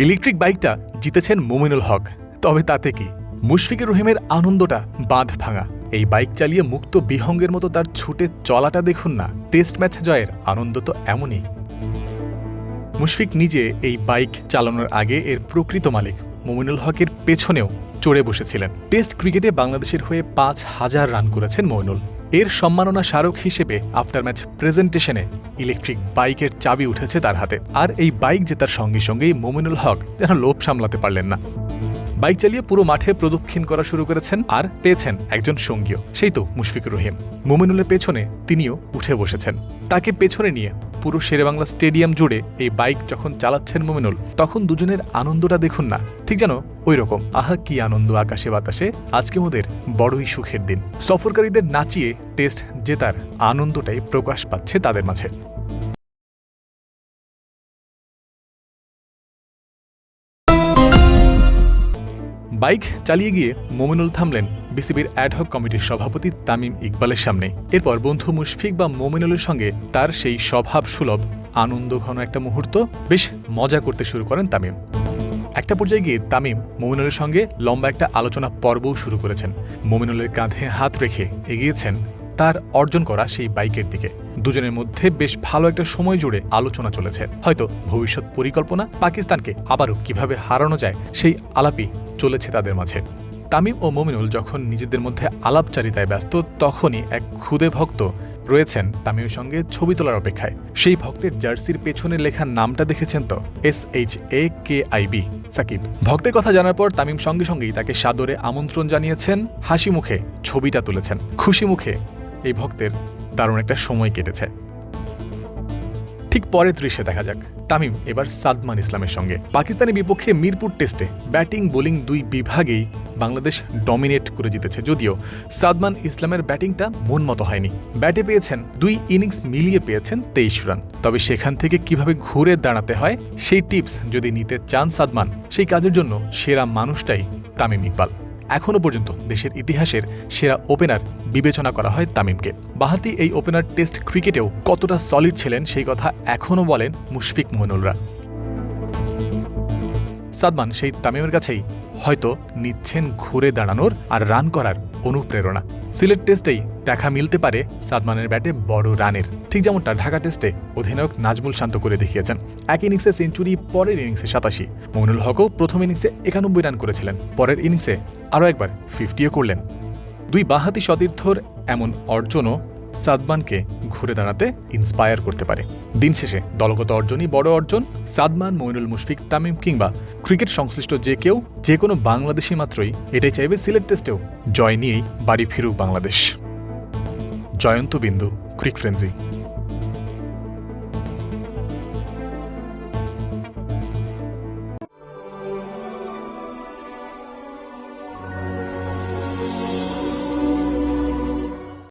Electric বাইকটা জিতেছেন মুমিনুল হক, তবে তাতে কি? মুশফিকুর রহিমের আনন্দটা বাঁধ ভাঙা। এই বাইক চালিয়ে মুক্ত বিহঙ্গের মতো তার ছুটে চলাটা দেখুন না। টেস্ট ম্যাচ জয়ের আনন্দ তো এমনই। মুশফিক নিজে এই বাইক চালানোর আগে এর প্রকৃত মালিক মুমিনুল হকের পেছনেও চড়ে বসেছিলেন। টেস্ট ক্রিকেটে বাংলাদেশের হয়ে ৫,০০০ রান করেছেন মইনুল। এর সম্মাননা স্মারক হিসেবে আফটার ম্যাচ প্রেজেন্টেশনে ইলেকট্রিক বাইকের চাবি উঠেছে তার হাতে। আর এই বাইক জেতার সঙ্গে সঙ্গেই মুমিনুল হক যেন লোভ সামলাতে পারলেন না। বাইক চালিয়ে পুরো মাঠে প্রদক্ষিণ করা শুরু করেছেন আর পেয়েছেন একজন সঙ্গীও, সেই তো মুশফিকুর রহিম। মুমিনুলের পেছনে তিনিও উঠে বসেছেন। তাকে পেছনে নিয়ে পুরো শেরেবাংলা স্টেডিয়াম জুড়ে এই বাইক যখন চালাচ্ছেন মুমিনুল, তখন দুজনের আনন্দটা দেখুন না, ঠিক যেন ওই রকম। আহা কি আনন্দ আকাশে বাতাসে, আজকে ওদের বড়ই সুখের দিন। সফরকারীদের নাচিয়ে টেস্ট জেতার আনন্দটাই প্রকাশ পাচ্ছে তাদের মাঝে। বাইক চালিয়ে গিয়ে মুমিনুল থামলেন বিসিবির অ্যাডহক কমিটির সভাপতি তামিম ইকবালের সামনে। এরপর বন্ধু মুশফিক বা মুমিনুলের সঙ্গে তার সেই স্বভাব সুলভ আনন্দঘন একটা মুহূর্ত বেশ মজা করতে শুরু করেন তামিম। একটা পর্যায়ে গিয়ে তামিম মুমিনুলের সঙ্গে লম্বা একটা আলোচনা পর্বও শুরু করেছেন। মুমিনুলের কাঁধে হাত রেখে এগিয়েছেন তার অর্জন করা সেই বাইকের দিকে। দুজনের মধ্যে বেশ ভালো একটা সময় জুড়ে আলোচনা চলেছে। হয়তো ভবিষ্যৎ পরিকল্পনা, পাকিস্তানকে আবারও কিভাবে হারানো যায় সেই আলাপই চলেছে তাদের মাঝে। তামিম ও মুমিনুল যখন নিজেদের মধ্যে আলাপচারিতায় ব্যস্ত, তখনই এক ক্ষুদে ভক্ত রয়েছেন তামিমের সঙ্গে ছবি তোলার অপেক্ষায়। সেই ভক্তের জার্সির পেছনে লেখা নামটা দেখেছেন তো, SHAKIB, সাকিব। ভক্তের কথা জানার পর তামিম সঙ্গে সঙ্গেই তাকে সাদরে আমন্ত্রণ জানিয়েছেন, হাসি মুখে ছবিটা তুলেছেন। খুশি মুখে এই ভক্তের দারুণ একটা সময় কেটেছে। ঠিক পরের দৃশ্যে দেখা যাক তামিম এবার সাদমান ইসলামের সঙ্গে। পাকিস্তানের বিপক্ষে মিরপুর টেস্টে ব্যাটিং বোলিং দুই বিভাগেই বাংলাদেশ ডমিনেট করে জিতেছে। যদিও সাদমান ইসলামের ব্যাটিংটা মন মতো হয়নি। ব্যাটে পেয়েছেন 2 ইনিংস মিলিয়ে পেয়েছেন 23 রান। তবে সেখান থেকে কিভাবে ঘুরে দাঁড়াতে হয় সেই টিপস যদি নিতে চান সাদমান, সেই কাজের জন্য সেরা মানুষটাই তামিম ইকবাল। এখনও পর্যন্ত দেশের ইতিহাসের সেরা ওপেনার বিবেচনা করা হয় তামিমকে। বাহাতি এই ওপেনার টেস্ট ক্রিকেটেও কতটা সলিড ছিলেন সেই কথা এখনও বলেন মুশফিক মুমিনুলরা। সাদমান সেই তামিমের কাছেই হয়তো নিচ্ছেন ঘুরে দাঁড়ানোর আর রান করার অনুপ্রেরণা। সিলেট টেস্টেই দেখা মিলতে পারে সাদমানের ব্যাটে বড় রানের, ঠিক যেমনটা ঢাকা টেস্টে অধিনায়ক নাজমুল শান্ত করে দেখিয়েছেন। এক ইনিংসে সেঞ্চুরি, পরের ইনিংসে 87। মুমিনুল হকও প্রথম ইনিংসে 91 রান করেছিলেন, পরের ইনিংসে আরও একবার 50ও করলেন। দুই বাঁহাতি সতীর্থর এমন অর্জনও সাদমানকে ঘুরে দাঁড়াতে ইন্সপায়ার করতে পারে। দিন শেষে দলগত অর্জনই বড় অর্জন। সাদমান, মুমিনুল, মুশফিক, তামিম কিংবা ক্রিকেট সংশ্লিষ্ট যে কেউ, যে কোনো বাংলাদেশি মাত্রই এটাই চাইবে সিলেট টেস্টেও জয় নিয়েই বাড়ি ফিরুক বাংলাদেশ। জয়ন্ত বিন্দু, ক্রিক ফ্রেন্সি।